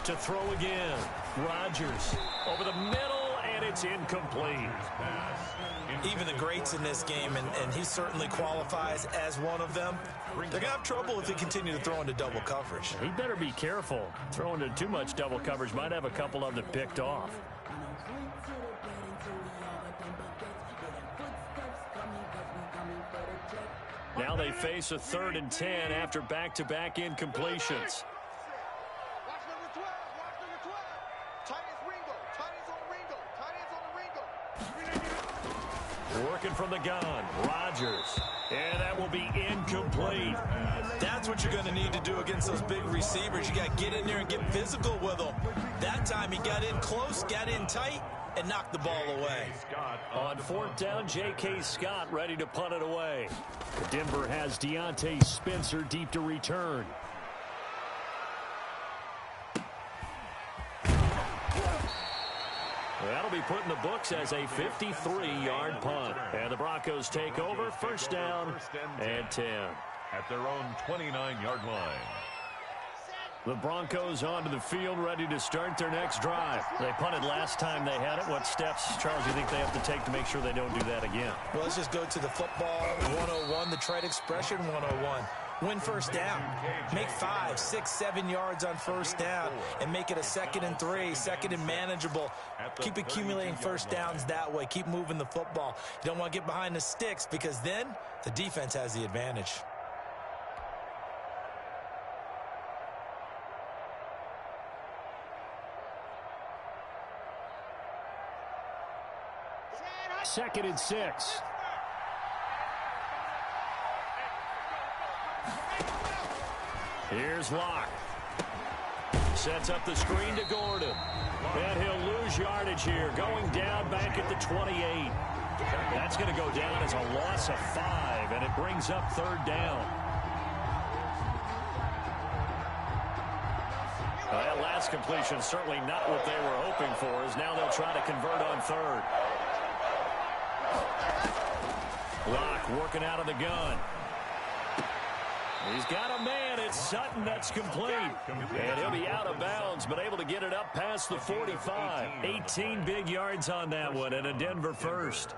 to throw again. Rodgers over the middle, and it's incomplete. Even the greats in this game, and he certainly qualifies as one of them, they're going to have trouble if they continue to throw into double coverage. He better be careful. Throwing into too much double coverage might have a couple of them picked off. Now they face a 3rd and 10 after back-to-back incompletions. Working from the gun, Rodgers. And that will be incomplete. That's what you're going to need to do against those big receivers. You got to get in there and get physical with them. That time he got in close, got in tight, and knocked the ball away. On 4th down, J.K. Scott ready to punt it away. Denver has Deontay Spencer deep to return. That'll be put in the books as a 53-yard punt. And the Broncos take over, 1st down and 10. At their own 29-yard line. The Broncos onto the field, ready to start their next drive. They punted last time they had it. What steps, Charles, do you think they have to take to make sure they don't do that again? Well, let's just go to the football 101, the trade expression 101. Win 1st down. Make 5, 6, 7 yards on 1st down and make it a 2nd and 3, 2nd and manageable. Keep accumulating 1st downs that way. Keep moving the football. You don't want to get behind the sticks because then the defense has the advantage. Second and 6. Here's Locke. Sets up the screen to Gordon. And he'll lose yardage here. Going down back at the 28. That's going to go down as a loss of 5, and it brings up 3rd down. That last completion certainly not what they were hoping for, as now they'll try to convert on 3rd. Locke working out of the gun. He's got a man. It's Sutton that's complete. And he'll be out of bounds, but able to get it up past the 45. 18 big yards on that one, and a Denver first.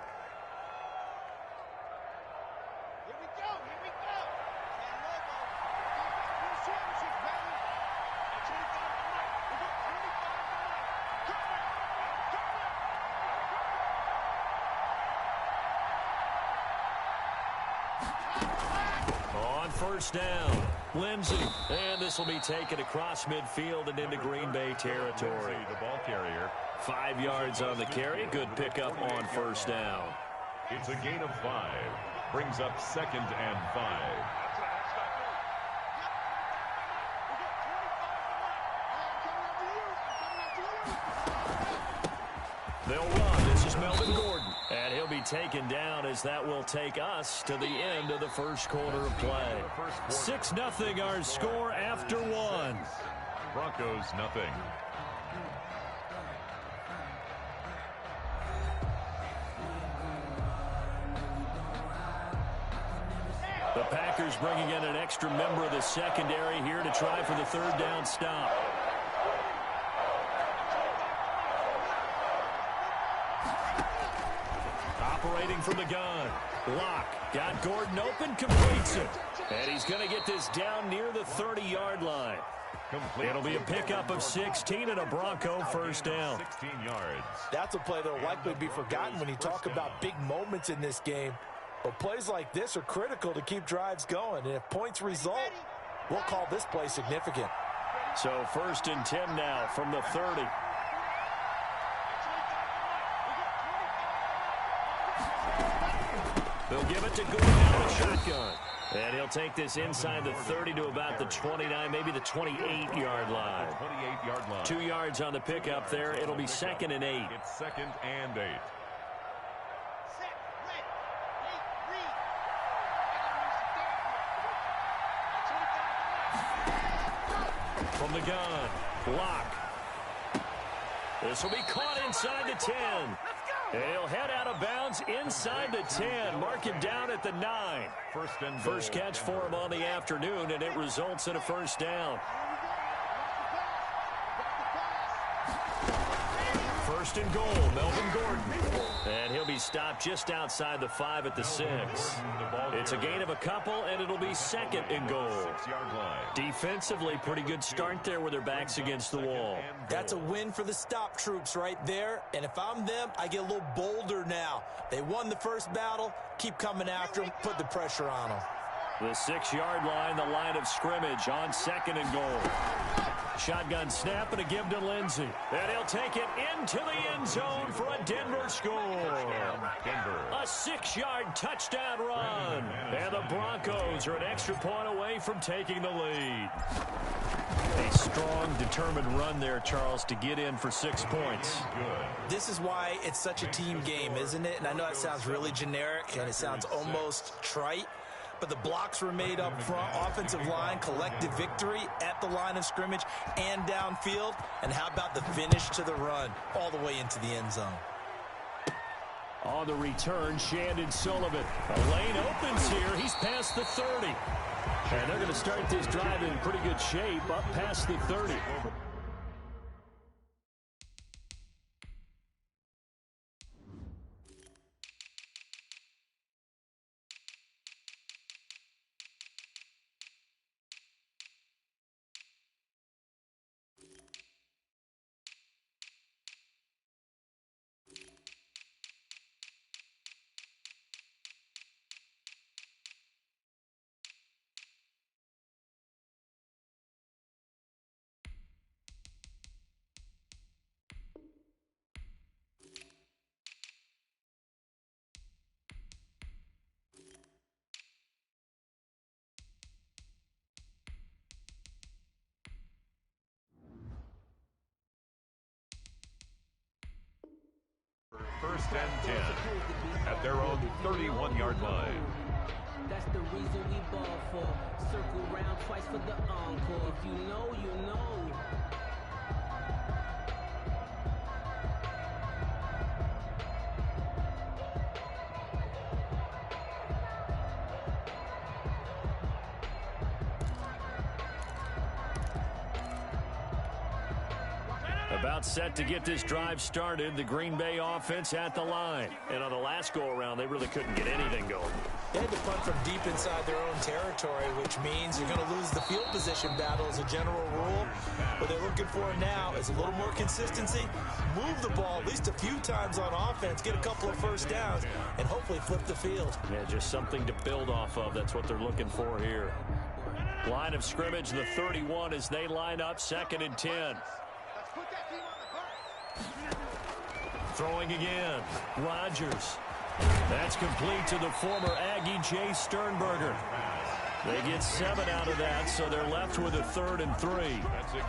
First down, Lindsey, and this will be taken across midfield and into Green Bay territory. The ball carrier. 5 yards on the carry. Good pickup on 1st down. It's a gain of 5. Brings up 2nd and 5. They'll run. This is Melvin Gordon. And he'll be taken down as that will take us to the end of the first quarter of play. 6-0 our score after 1. Broncos nothing. The Packers bringing in an extra member of the secondary here to try for the 3rd down stop. Operating from the gun. Locke got Gordon open, completes it. And he's going to get this down near the 30-yard line. It'll be a pickup of 16 and a Bronco 1st down. 16 yards. That's a play that will likely be forgotten when you talk about big moments in this game. But plays like this are critical to keep drives going. And if points result, we'll call this play significant. So 1st and 10 now from the 30. They'll give it to Gordon out of the shotgun. And he'll take this inside the 30 to about the 29, maybe the 28-yard line. 28-yard line. 2 yards on the pickup there. It'll be 2nd and 8. It's 2nd and 8. From the gun, Locke. This will be caught inside the 10. He'll head out of bounds inside the 10. Mark him down at the 9. First catch for him on the afternoon, and it results in a 1st down. First and goal, Melvin Gordon. And he'll be stopped just outside the 5 at the 6. It's a gain of a couple, and it'll be second and goal. 6-yard line. Defensively, pretty good start there with their backs against the wall. That's a win for the stop troops right there. And if I'm them, I get a little bolder now. They won the first battle. Keep coming after them. Put the pressure on them. The 6-yard line, the line of scrimmage on second and goal. Shotgun snap and a give to Lindsey. And he'll take it into the end zone for a Denver score. A 6-yard touchdown run. And the Broncos are an extra point away from taking the lead. A strong, determined run there, Charles, to get in for 6 points. This is why it's such a team game, isn't it? And I know that sounds really generic and it sounds almost trite. But the blocks were made up front, offensive line, collective victory at the line of scrimmage and downfield. And how about the finish to the run all the way into the end zone? On the return, Shandon Sullivan. A lane opens here. He's past the 30. And they're going to start this drive in pretty good shape up past the 30. First and 10 at their own 31-yard line. That's the reason we ball for. Circle round twice for the encore. If you know, you know. About set to get this drive started. The Green Bay offense at the line. And on the last go-around, they really couldn't get anything going. They had to punt from deep inside their own territory, which means you're going to lose the field position battle as a general rule. What they're looking for now is a little more consistency, move the ball at least a few times on offense, get a couple of first downs, and hopefully flip the field. Yeah, just something to build off of. That's what they're looking for here. Line of scrimmage, the 31 as they line up, second and 10. Throwing again. Rodgers. That's complete to the former Aggie Jay Sternberger. They get 7 out of that, so they're left with a 3rd and 3.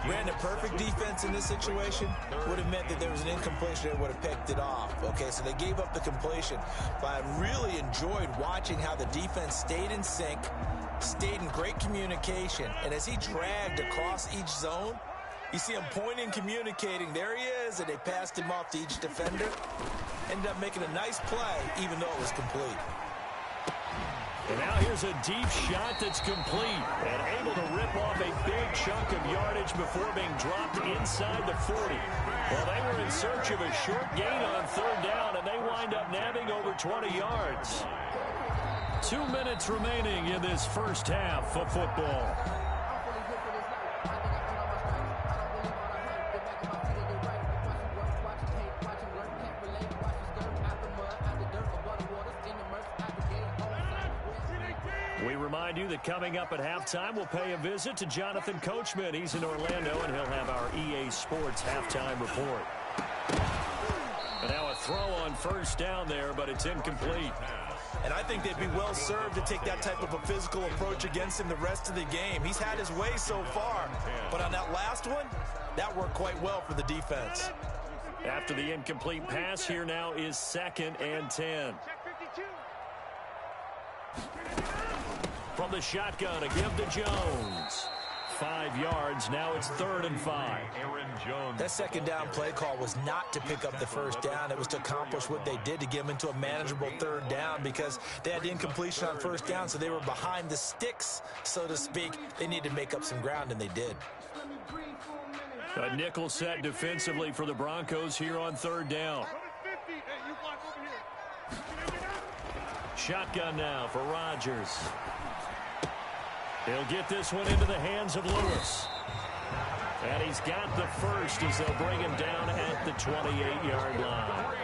Brandon, perfect defense in this situation would have meant that there was an incompletion that would have picked it off. Okay, so they gave up the completion. But I really enjoyed watching how the defense stayed in sync, stayed in great communication, and as he dragged across each zone, you see him pointing, communicating. There he is, and they passed him off to each defender. Ended up making a nice play, even though it was complete. And now here's a deep shot that's complete and able to rip off a big chunk of yardage before being dropped inside the 40. Well, they were in search of a short gain on 3rd down, and they wind up nabbing over 20 yards. 2 minutes remaining in this first half of football. You that coming up at halftime, we'll pay a visit to Jonathan Coachman. He's in Orlando, and he'll have our EA Sports halftime report. And now a throw on first down there, but it's incomplete. And I think they'd be well served to take that type of a physical approach against him the rest of the game. He's had his way so far, but on that last one, that worked quite well for the defense. After the incomplete pass, here now is 2nd and 10. From the shotgun, a give to Jones. 5 yards. Now it's 3rd and 5. Aaron Jones. That second down play call was not to pick up the first down. It was to accomplish what they did to get them into a manageable 3rd down because they had incompletion on first down, so they were behind the sticks, so to speak. They needed to make up some ground, and they did. A nickel set defensively for the Broncos here on third down. Shotgun now for Rodgers. He'll get this one into the hands of Lewis. And he's got the first as they'll bring him down at the 28-yard line.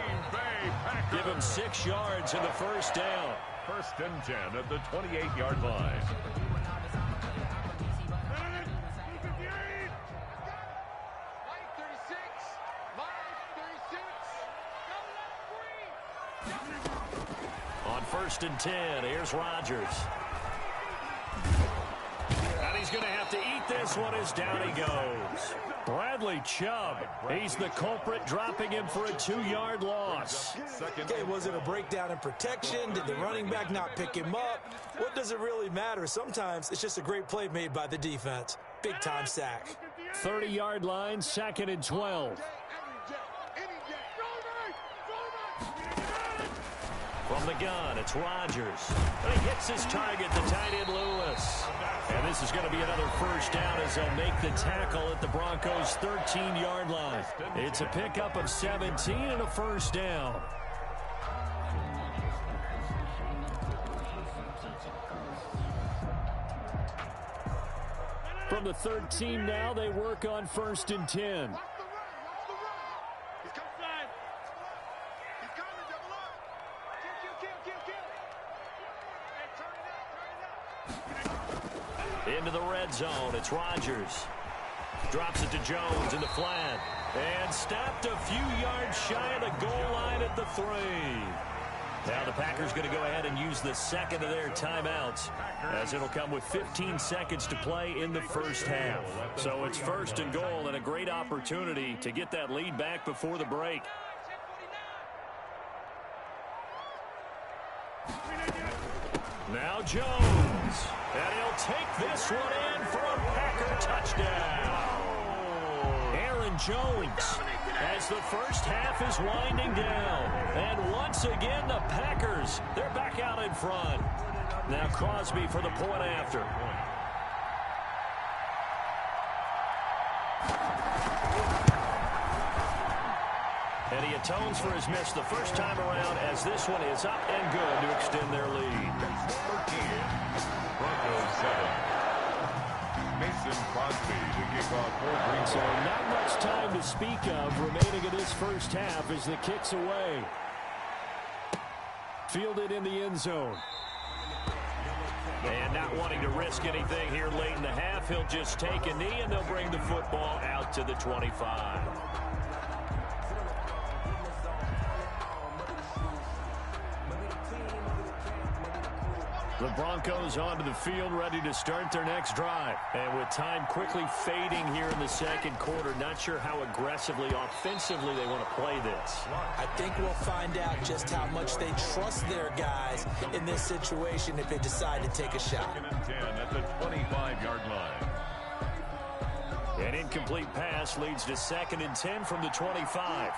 Give him 6 yards in the first down. First and 10 at the 28-yard line. On first and 10, here's Rodgers. And he's going to have to eat this one as down he goes. Bradley Chubb, he's the culprit, dropping him for a 2-yard loss. Okay, was it a breakdown in protection? Did the running back not pick him up? What does it really matter? Sometimes it's just a great play made by the defense. Big-time sack. 30-yard line, 2nd and 12. From the gun, it's Rodgers. And he hits his target, the tight end Lewis. And this is going to be another first down as they'll make the tackle at the Broncos' 13-yard line. It's a pickup of 17 and a first down. From the 13 now, they work on first and 10. Into the red zone, it's Rodgers. Drops it to Jones in the flat. And stopped a few yards shy of the goal line at the 3. Now the Packers going to go ahead and use the second of their timeouts, as it'll come with 15 seconds to play in the first half. So it's first and goal and a great opportunity to get that lead back before the break. Now Jones. And he'll take this one in for a Packer touchdown. Aaron Jones, as the first half is winding down. And once again, the Packers, they're back out in front. Now Crosby for the point after. And he atones for his miss the first time around, as this one is up and good to extend their lead. Broncos 7. Mason Crosby to kick off for Green. So not much time to speak of remaining in this first half as the kick's away. Fielded in the end zone. And not wanting to risk anything here late in the half, he'll just take a knee and they'll bring the football out to the 25. The Broncos onto the field, ready to start their next drive. And with time quickly fading here in the second quarter, not sure how aggressively, offensively they want to play this. I think we'll find out just how much they trust their guys in this situation if they decide to take a shot. 2nd and 10 at the 25-yard line. An incomplete pass leads to 2nd and 10 from the 25.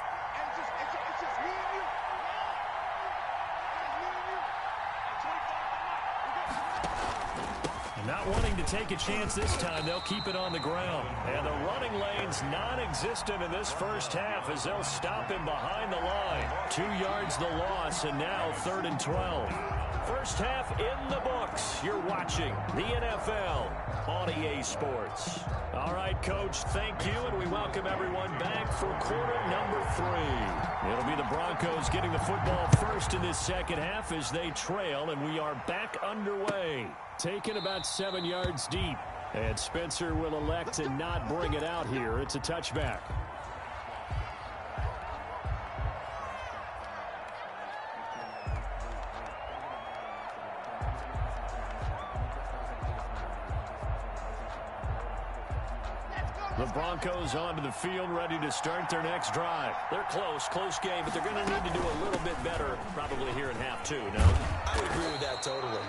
Not wanting to take a chance this time, they'll keep it on the ground. And the running lane's non-existent in this first half as they'll stop him behind the line. 2 yards the loss, and now 3rd and 12. First half in the books. You're watching the NFL on EA Sports. All right, Coach, thank you, and we welcome everyone back for quarter number 3. It'll be the Broncos getting the football first in this second half as they trail, and we are back underway. Taken about 7 yards deep, and Spencer will elect to not bring it out here. It's a touchback. The Broncos onto the field, ready to start their next drive. They're close game, but they're going to need to do a little bit better probably here in half 2, no? I would agree with that totally.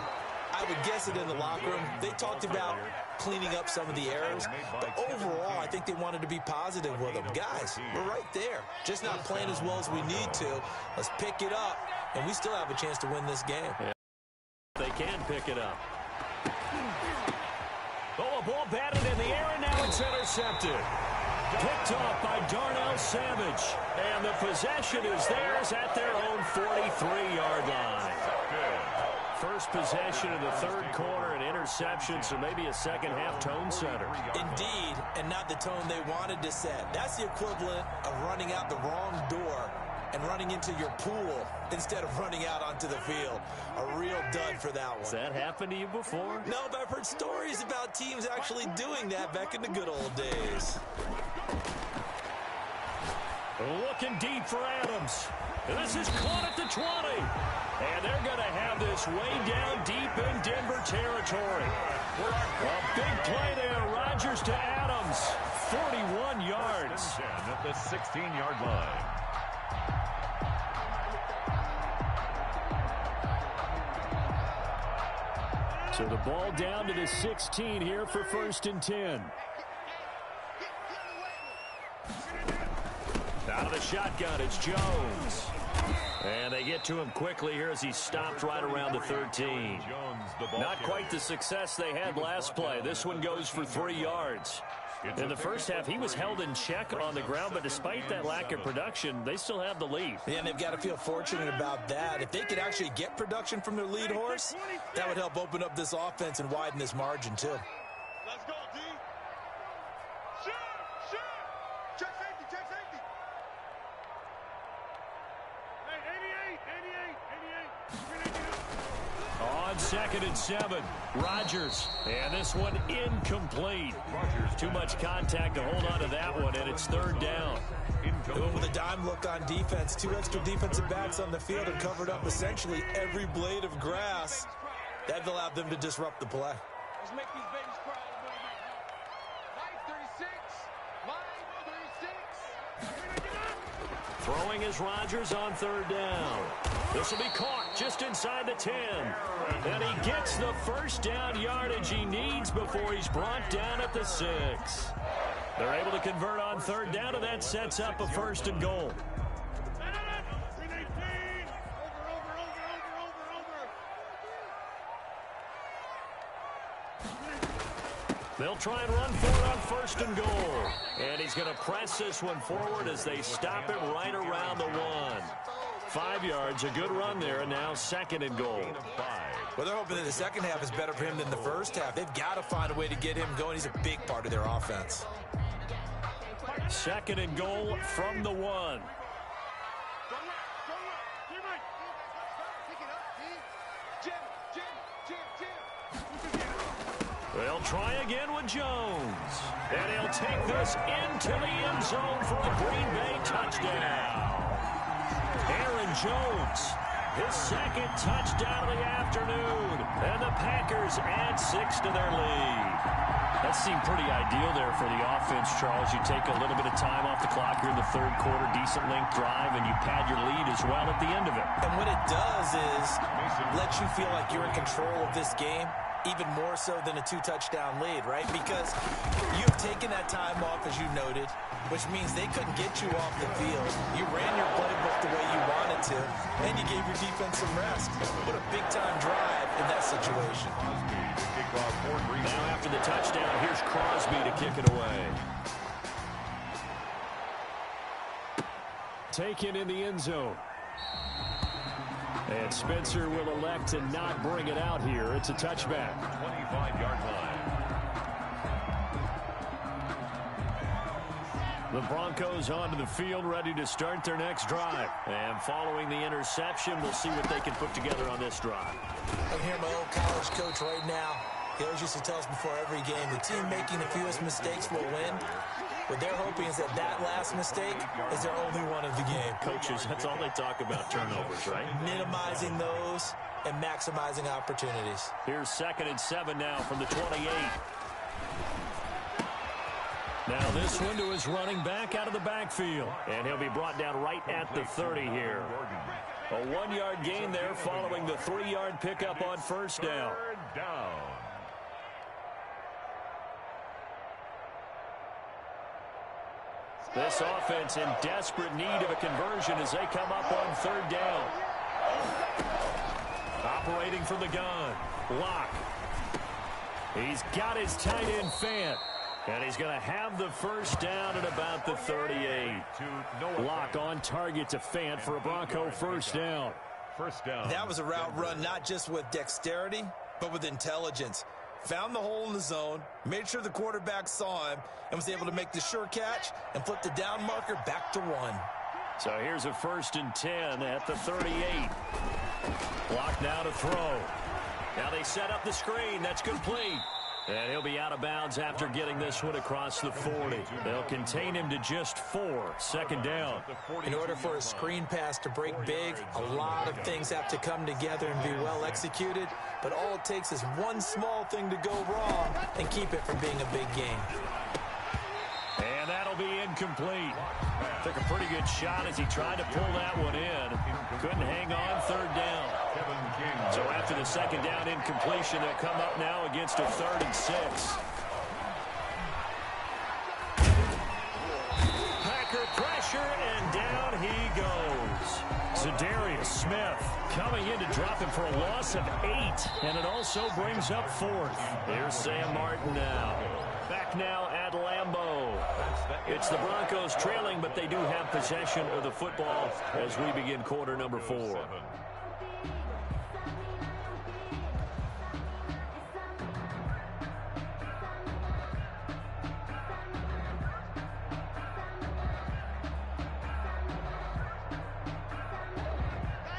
I would guess it in the locker room. They talked about cleaning up some of the errors, but overall, I think they wanted to be positive with them. Guys, we're right there. Just not playing as well as we need to. Let's pick it up, and we still have a chance to win this game. Yeah. They can pick it up. Oh, a ball batted in the air, and now it's intercepted. Picked off by Darnell Savage. And the possession is theirs at their own 43-yard line. First possession of the third quarter, an interception, so maybe a second-half tone setter. Indeed, and not the tone they wanted to set. That's the equivalent of running out the wrong door and running into your pool instead of running out onto the field. A real dud for that one. Has that happened to you before? No, but I've heard stories about teams actually doing that back in the good old days. Looking deep for Adams. This is caught at the 20. And they're going to have this way down deep in Denver territory. A big play there. Rodgers to Adams. 41 yards. At the 16-yard line. So the ball down to the 16 here for 1st and 10. Out of the shotgun, it's Jones. And they get to him quickly here as he stopped right around the 13. Not quite the success they had last play. This one goes for 3 yards. In the first half, he was held in check on the ground, but despite that lack of production, they still have the lead. Yeah, and they've got to feel fortunate about that. If they could actually get production from their lead horse, that would help open up this offense and widen this margin, too. Let's go, D. Shoot! Shoot! Check safety! Check safety! Hey, 88! 88! 88! On 2nd and 7, Rodgers. And this one incomplete. Too much contact to hold on to that one, and it's 3rd down. With a dime look on defense, 2 extra defensive backs on the field and covered up essentially every blade of grass. That allowed them to disrupt the play. Let's make these babies cry. Line 36. Line 36. Throwing is Rodgers on 3rd down. This will be caught just inside the 10. And he gets the first down yardage he needs before he's brought down at the 6. They're able to convert on 3rd down, and that sets up a 1st and goal. They'll try and run for it on 1st and goal. And he's going to press this one forward as they stop it right around the 1. 5 yards, a good run there, and now 2nd and goal. Well, they're hoping that the second half is better for him than the first half. They've got to find a way to get him going. He's a big part of their offense. 2nd and goal from the 1. They'll try again with Jones. And he'll take this into the end zone for a Green Bay touchdown. Aaron Jones, his 2nd touchdown of the afternoon. And the Packers add 6 to their lead. That seemed pretty ideal there for the offense, Charles. You take a little bit of time off the clock here in the 3rd quarter, decent length drive, and you pad your lead as well at the end of it. And what it does is let you feel like you're in control of this game, even more so than a 2-touchdown lead, right? Because you've taken that time off, as you noted, which means they couldn't get you off the field. You ran your playbook the way you wanted to, and you gave your defense some rest. What a big-time drive in that situation. Now after the touchdown, here's Crosby to kick it away. Taken in the end zone. And Spencer will elect to not bring it out here. It's a touchback. 25-yard line. The Broncos onto the field, ready to start their next drive. And following the interception, we'll see what they can put together on this drive. I hear my old college coach right now. He always used to tell us before every game, the team making the fewest mistakes will win. What they're hoping is that last mistake is their only one of the game. Coaches, that's all they talk about, turnovers, right? Minimizing those and maximizing opportunities. Here's 2nd and 7 now from the 28. Now this one to his running back out of the backfield. And he'll be brought down right at the 30 here. A 1-yard gain there following the 3-yard pickup on 1st down. This offense in desperate need of a conversion as they come up on 3rd down. Operating from the gun. Lock. He's got his tight end Fant. And he's going to have the first down at about the 38. Lock on target to Fant for a Bronco first down. First down. That was a route run not just with dexterity, but with intelligence. Found the hole in the zone, made sure the quarterback saw him, and was able to make the sure catch and flip the down marker back to 1. So here's a 1st and 10 at the 38. Clock now to throw. Now they set up the screen. That's complete. And he'll be out of bounds after getting this one across the 40. They'll contain him to just 4. Second down. In order for a screen pass to break big, a lot of things have to come together and be well executed. But all it takes is one small thing to go wrong and keep it from being a big game. And that'll be incomplete. Took a pretty good shot as he tried to pull that one in. Couldn't hang on. Third down. So after the second down incompletion, they'll come up now against a 3rd and 6. Packer pressure, and down he goes. Za'Darius Smith coming in to drop him for a loss of 8, and it also brings up 4th. Here's Sam Martin now. Back now at Lambeau. It's the Broncos trailing, but they do have possession of the football as we begin quarter number 4.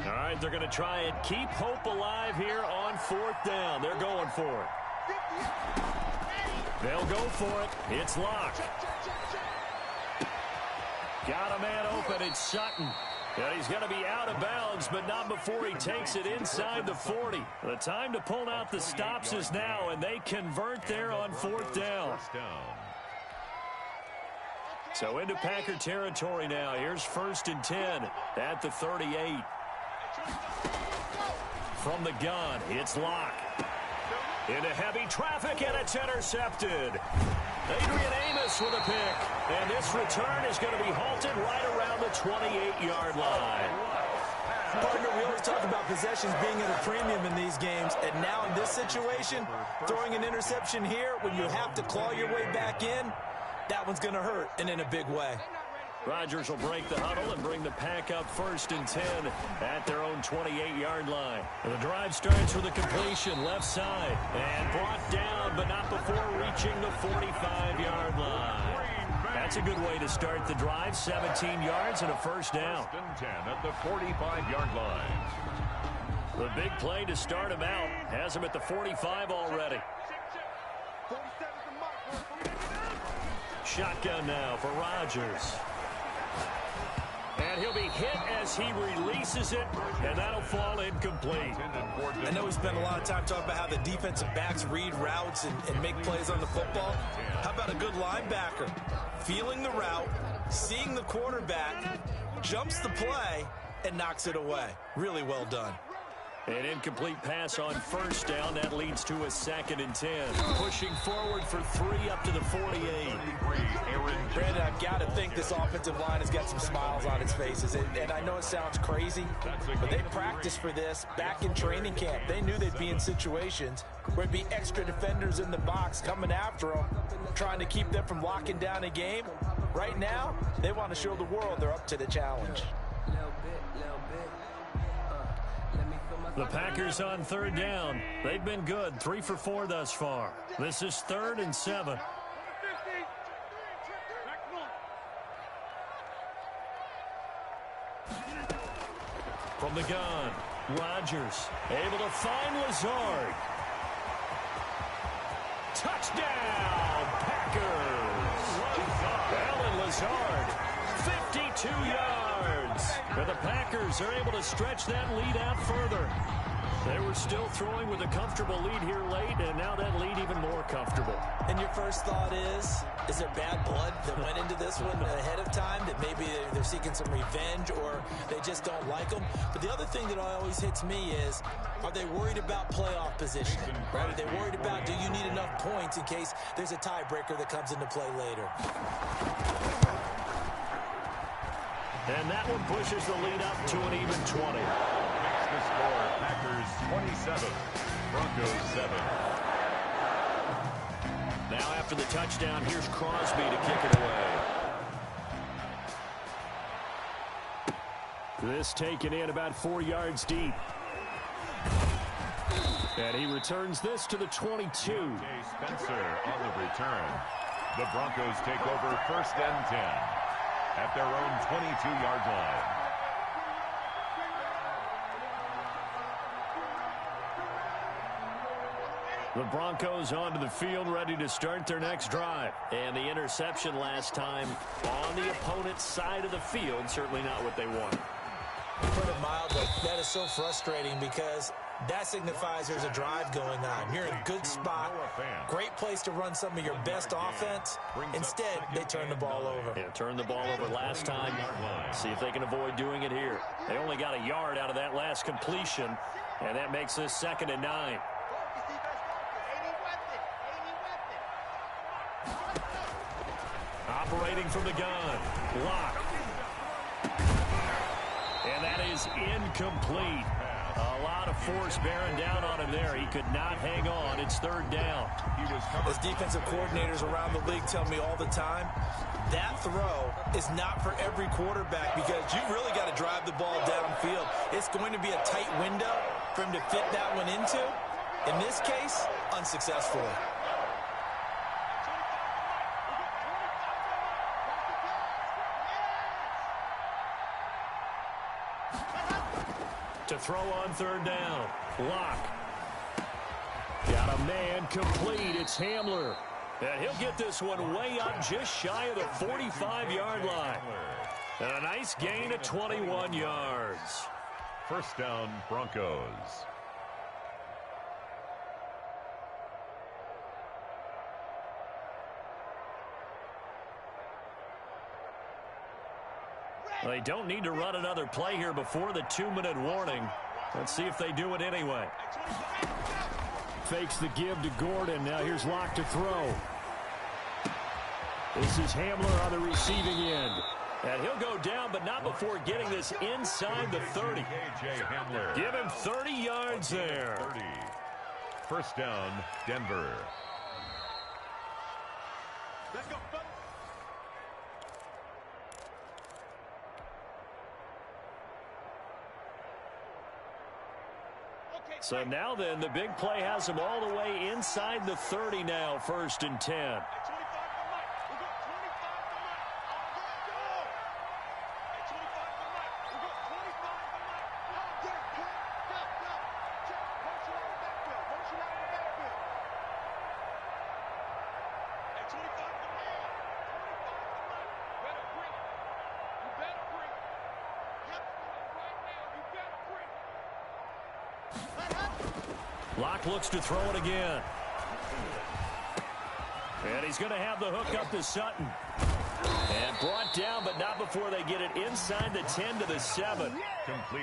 All right, they're going to try and keep hope alive here on 4th down. They're going for it. They'll go for it. It's locked. Got a man open. It's Sutton. And he's going to be out of bounds, but not before he takes it inside the 40. The time to pull out the stops is now, and they convert there on 4th down. So into Packer territory now. Here's 1st and 10 at the 38. From the gun, it's Locke. Into heavy traffic, and it's intercepted. Adrian Amos with a pick. And this return is going to be halted right around the 28-yard line. Partner, we always talk about possessions being at a premium in these games. And now in this situation, throwing an interception here when you have to claw your way back in, that one's going to hurt, and in a big way. Rodgers will break the huddle and bring the Pack up 1st and 10 at their own 28-yard line. The drive starts with a completion left side and brought down, but not before reaching the 45-yard line. That's a good way to start the drive. 17 yards and a first down. 1st and 10 at the 45-yard line. The big play to start him out has him at the 45 already. Shotgun now for Rodgers. And he'll be hit as he releases it, and that'll fall incomplete. I know we spent a lot of time talking about how the defensive backs read routes and make plays on the football. How about a good linebacker? Feeling the route, seeing the quarterback, jumps the play, and knocks it away. Really well done. An incomplete pass on 1st down. That leads to a 2nd and 10. Pushing forward for 3 up to the 48. Brandon, I've got to think this offensive line has got some smiles on its faces. And I know it sounds crazy, but they practiced for this back in training camp. They knew they'd be in situations where it'd be extra defenders in the box coming after them, trying to keep them from locking down a game. Right now, they want to show the world they're up to the challenge. The Packers on 3rd down. They've been good. 3 for 4 thus far. This is 3rd and 7. From the gun, Rodgers able to find Lazard. Touchdown, Packers! Alan Lazard, 52 yards. But the Packers are able to stretch that lead out further. They were still throwing with a comfortable lead here late, and now that lead even more comfortable. And your first thought is there bad blood that went into this one ahead of time, that maybe they're seeking some revenge or they just don't like them? But the other thing that always hits me is, are they worried about playoff positioning? Right? Are they worried about, do you need enough points in case there's a tiebreaker that comes into play later? And that one pushes the lead up to an even 20. Makes the score Packers 27, Broncos 7. Now after the touchdown, here's Crosby to kick it away. This taken in about 4 yards deep. And he returns this to the 22. Spencer on the return. The Broncos take over 1st and 10 at their own 22-yard line. The Broncos onto the field, ready to start their next drive. And the interception last time on the opponent's side of the field, certainly not what they wanted. Put it mildly, that is so frustrating because that signifies there's a drive going on. You're in a good spot, great place to run some of your best offense. Instead, they turn the ball over. Yeah, turned the ball over last time. See if they can avoid doing it here. They only got a yard out of that last completion, and that makes this 2nd and 9. Operating from the gun. Lock. And that is incomplete. A lot of force bearing down on him there. He could not hang on. It's 3rd down. As defensive coordinators around the league tell me all the time, that throw is not for every quarterback because you've really got to drive the ball downfield. It's going to be a tight window for him to fit that one into. In this case, unsuccessfully. To throw on 3rd down. Lock. Got a man complete. It's Hamler. And he'll get this one way up just shy of the 45-yard line. And a nice gain of 21 yards. 1st down, Broncos. They don't need to run another play here before the 2-minute warning. Let's see if they do it anyway. Fakes the give to Gordon. Now here's Locke to throw. This is Hamler on the receiving end. And he'll go down, but not before getting this inside the 30. Give him 30 yards there. 1st down, Denver. Let's go, fellas. So now then, the big play has him all the way inside the 30 now, 1st and 10. Locke looks to throw it again. And he's going to have the hook up to Sutton. And brought down, but not before they get it inside the 10 to the 7.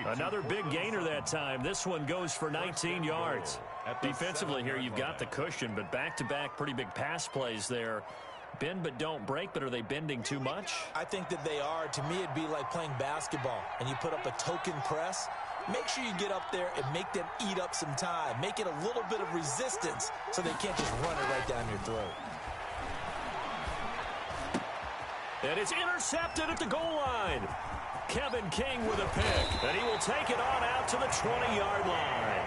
Another big gainer that time. This one goes for 19 yards. Defensively here, you've got the cushion, but back-to-back pretty big pass plays there. Bend but don't break, but are they bending too much? I think that they are. To me, it'd be like playing basketball, and you put up a token press. Make sure you get up there and make them eat up some time. Make it a little bit of resistance so they can't just run it right down your throat. And it's intercepted at the goal line. Kevin King with a pick. And he will take it on out to the 20-yard line.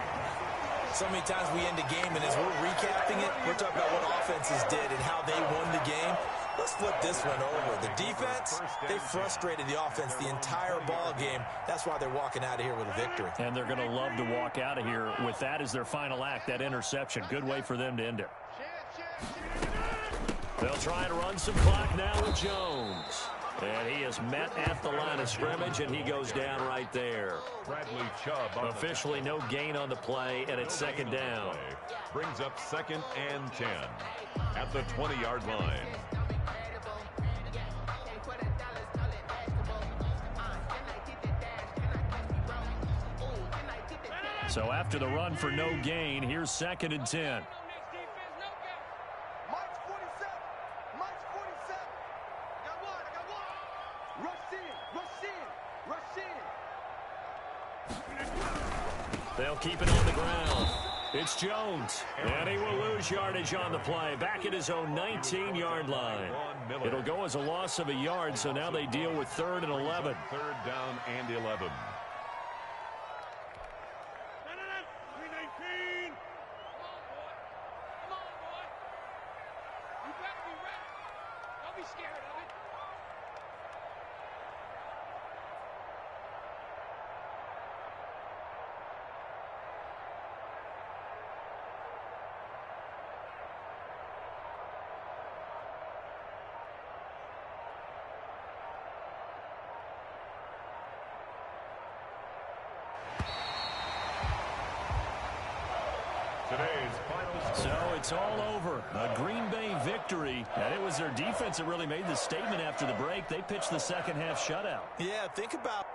So many times we end a game, and as we're recapping it, we're talking about what offenses did and how they won the game. Let's flip this one over. The defense, they frustrated the offense the entire ball game. That's why they're walking out of here with a victory. And they're going to love to walk out of here with that as their final act, that interception. Good way for them to end it. They'll try and run some clock now with Jones. And he is met at the line of scrimmage, and he goes down right there. Bradley Chubb officially no gain on the play, and it's 2nd down. Brings up 2nd and 10 at the 20-yard line. So after the run for no gain, here's 2nd and 10. They'll keep it on the ground. It's Jones, and he will lose yardage on the play. Back at his own 19-yard line. It'll go as a loss of a yard, so now they deal with 3rd and 11. 3rd down and 11. So it's all over. A Green Bay victory. And it was their defense that really made the statement after the break. They pitched the second half shutout. Yeah, think about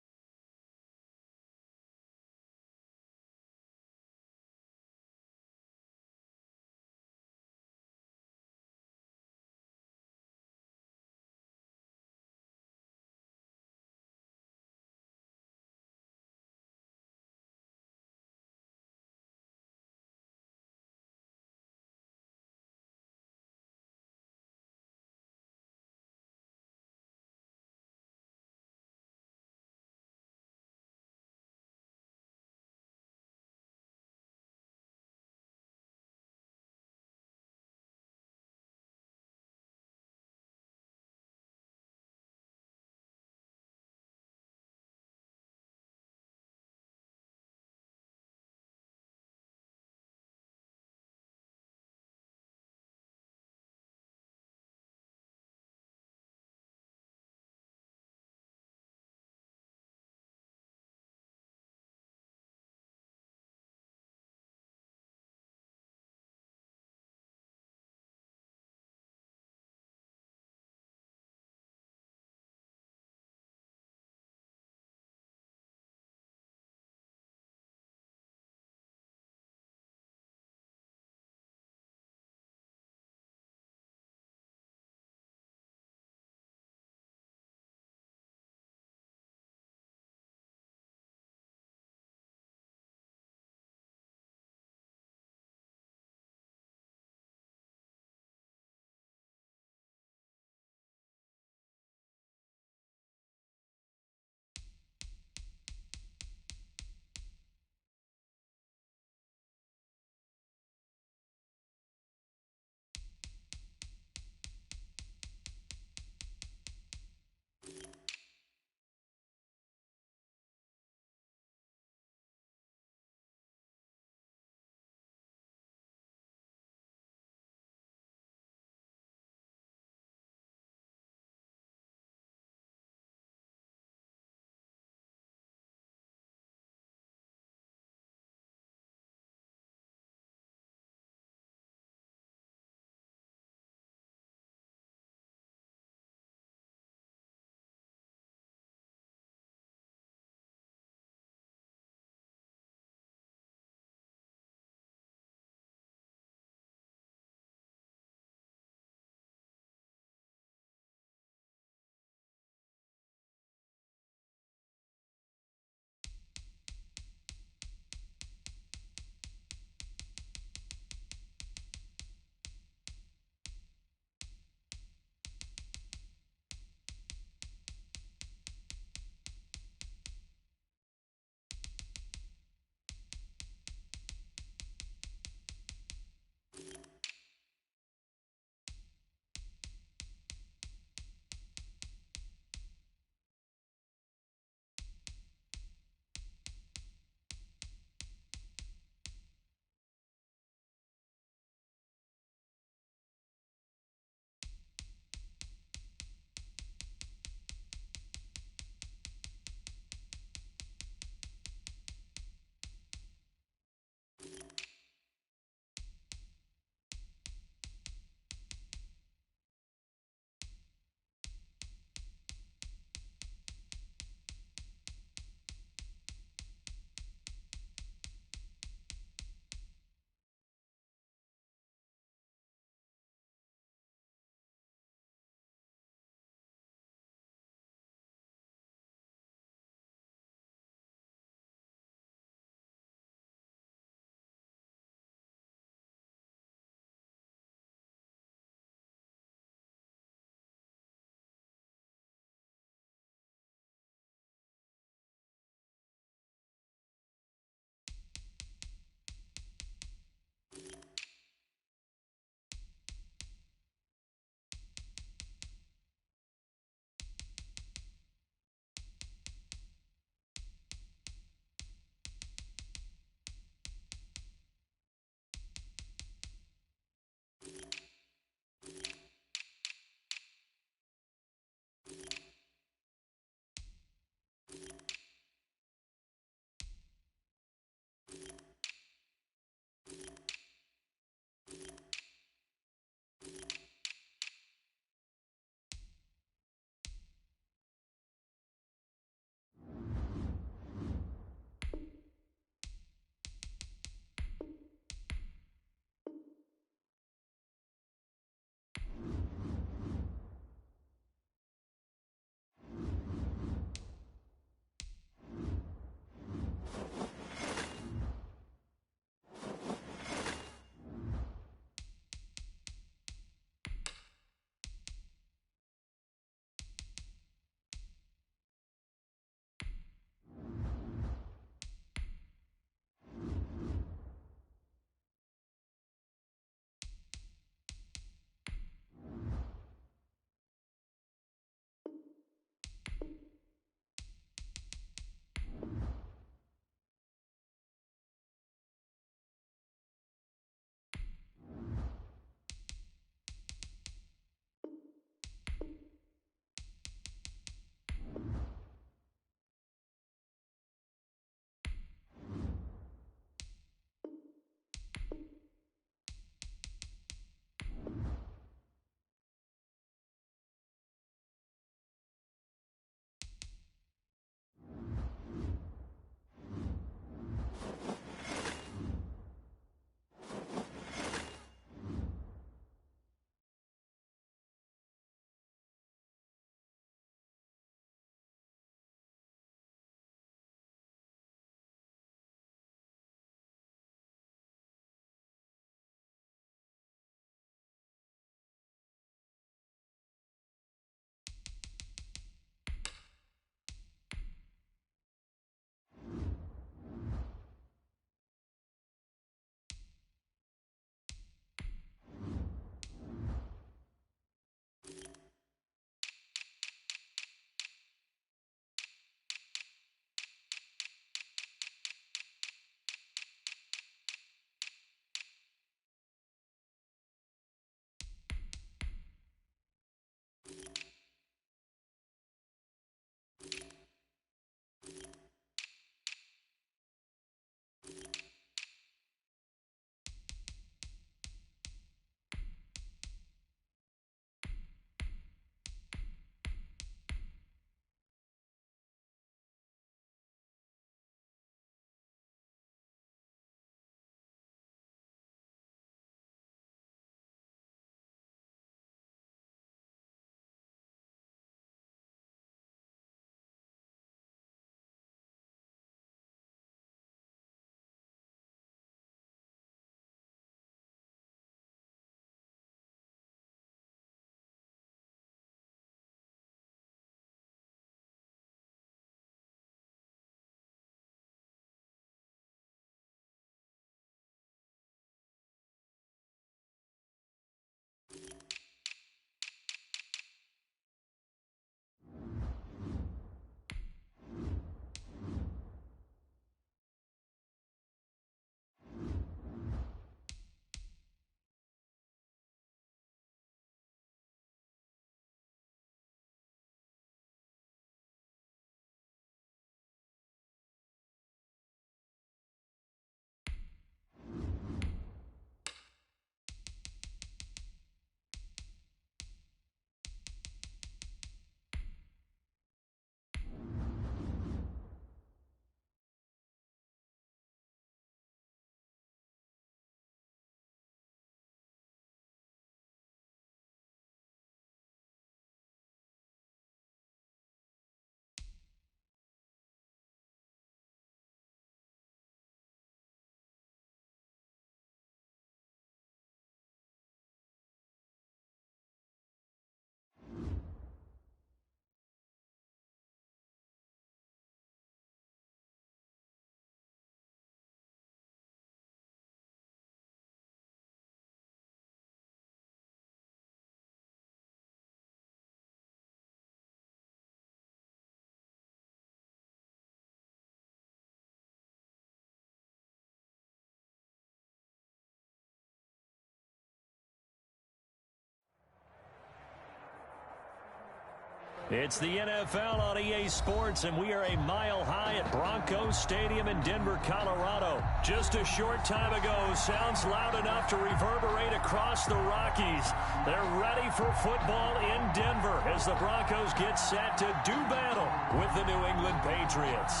It's the NFL on EA Sports, and we are a mile high at Broncos Stadium in Denver, Colorado. Just a short time ago, sounds loud enough to reverberate across the Rockies. They're ready for football in Denver as the Broncos get set to do battle with the New England Patriots.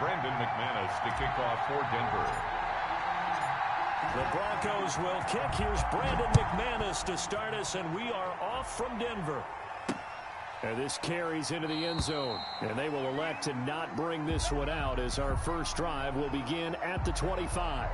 Brandon McManus to kick off for Denver. The Broncos will kick. Here's Brandon McManus to start us, and we are off from Denver. And this carries into the end zone, and they will elect to not bring this one out as our first drive will begin at the 25.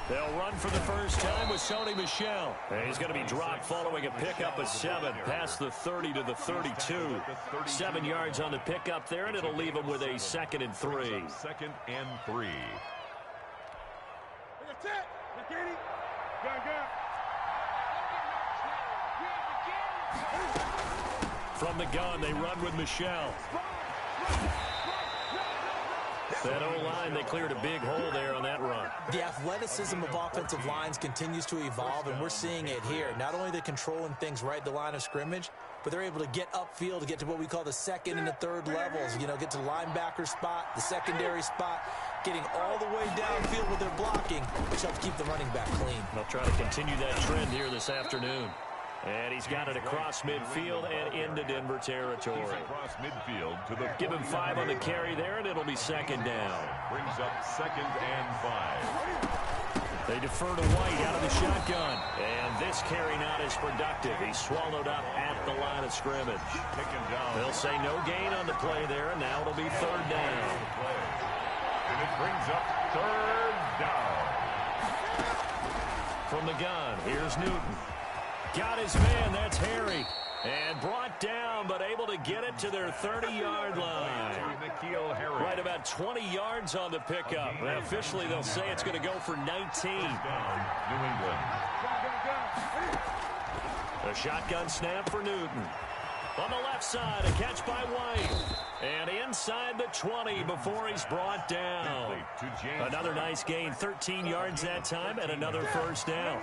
They'll run for the first time with Sony Michel. And he's going to be dropped following a pickup of 7 past the 30 to the 32. 7 yards on the pickup there, and it'll leave him with a 2nd and 3. 2nd and 3. From the gun, they run with Michel. That O-line, they cleared a big hole there on that run. The athleticism of offensive lines continues to evolve, and we're seeing it here. Not only are they controlling things right at the line of scrimmage, but they're able to get upfield to get to what we call the 2nd and the 3rd levels. You know, get to the linebacker spot, the secondary spot, getting all the way downfield with their blocking, which helps keep the running back clean. They'll try to continue that trend here this afternoon. And he's got it across midfield and into Denver territory. Across midfield to the Give him 5 on the carry there, and it'll be 2nd down. Brings up 2nd and 5. They defer to White out of the shotgun. And this carry not as productive. He's swallowed up at the line of scrimmage. Taken down. They'll say no gain on the play there, and now it'll be 3rd down. And it brings up 3rd down. From the gun, here's Newton. Got his man, that's Harry. And brought down, but able to get it to their 30-yard line. Right about 20 yards on the pickup. And officially, they'll say it's going to go for 19. New England. A shotgun snap for Newton. On the left side, a catch by White. And inside the 20 before he's brought down. Another nice gain, 13 yards that time, and another 1st down.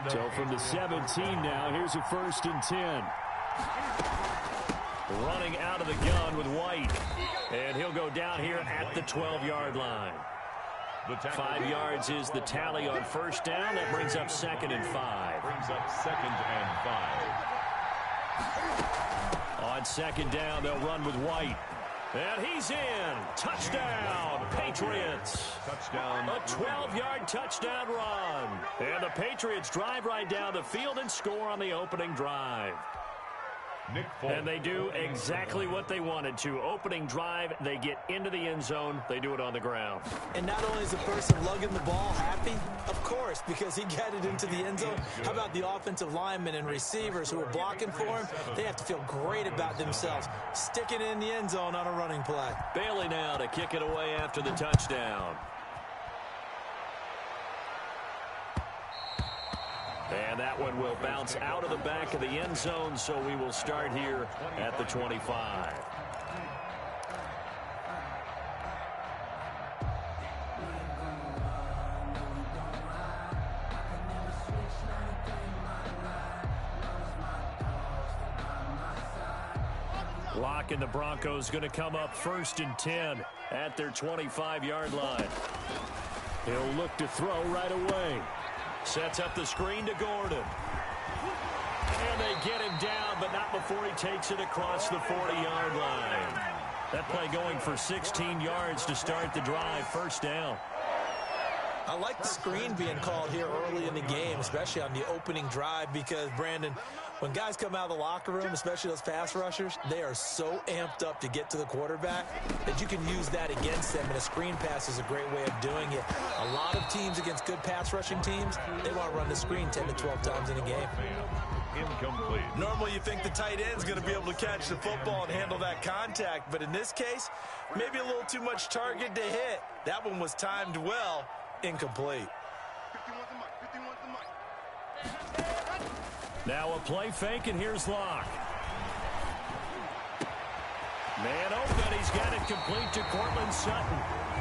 So from the 17 now, here's a 1st and 10. Running out of the gun with White. And he'll go down here at the 12-yard line. 5 yards is the tally on 1st down. That brings up 2nd and 5. Brings up 2nd and 5. On 2nd down, they'll run with White. And he's in. Touchdown, Patriots. Touchdown. A 12-yard touchdown run. And the Patriots drive right down the field and score on the opening drive. Nick Folk. And they do exactly what they wanted to. Opening drive, they get into the end zone. They do it on the ground. And not only is the person lugging the ball happy, of course, because he got it into the end zone. How about the offensive linemen and receivers who are blocking for him? They have to feel great about themselves, sticking it in the end zone on a running play. Bailey now to kick it away after the touchdown. And that one will bounce out of the back of the end zone, so we will start here at the 25. Lock and the Broncos going to come up 1st and 10 at their 25-yard line. He'll look to throw right away. Sets up the screen to Gordon. And they get him down, but not before he takes it across the 40-yard line. That play going for 16 yards to start the drive. 1st down. I like the screen being called here early in the game, especially on the opening drive, because, Brandon, when guys come out of the locker room, especially those pass rushers, they are so amped up to get to the quarterback that you can use that against them, and a screen pass is a great way of doing it. A lot of teams against good pass rushing teams, they want to run the screen 10 to 12 times in a game. Incomplete. Normally you think the tight end's going to be able to catch the football and handle that contact, but in this case, maybe a little too much target to hit. That one was timed well. Incomplete. Now a play fake, and here's Locke. Man open, he's got it complete to Cortland Sutton.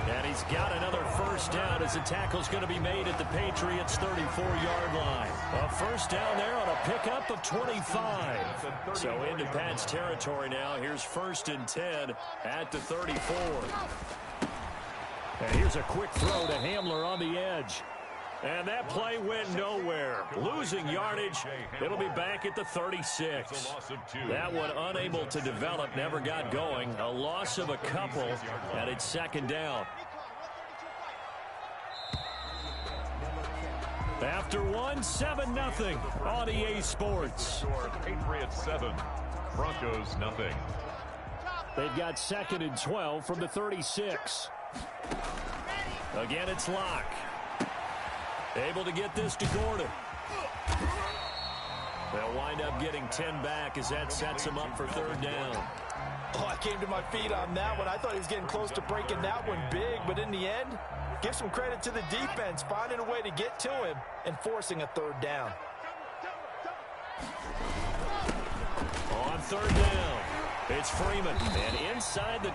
And he's got another first down as the tackle's going to be made at the Patriots' 34-yard line. A first down there on a pickup of 25. So into Pat's territory now. Here's 1st and 10 at the 34. And here's a quick throw to Hamler on the edge. And that play went nowhere. Losing yardage. It'll be back at the 36. That one unable to develop, never got going. A loss of a couple, and it's 2nd down. After 7-0 on EA Sports. Patriots 7, Broncos nothing. They've got 2nd and 12 from the 36. Again, it's Locke. Able to get this to Gordon. They'll wind up getting 10 back as that sets him up for 3rd down. Oh, I came to my feet on that one. I thought he was getting close to breaking that one big, but in the end, give some credit to the defense, finding a way to get to him and forcing a 3rd down. On 3rd down, it's Freeman, and inside the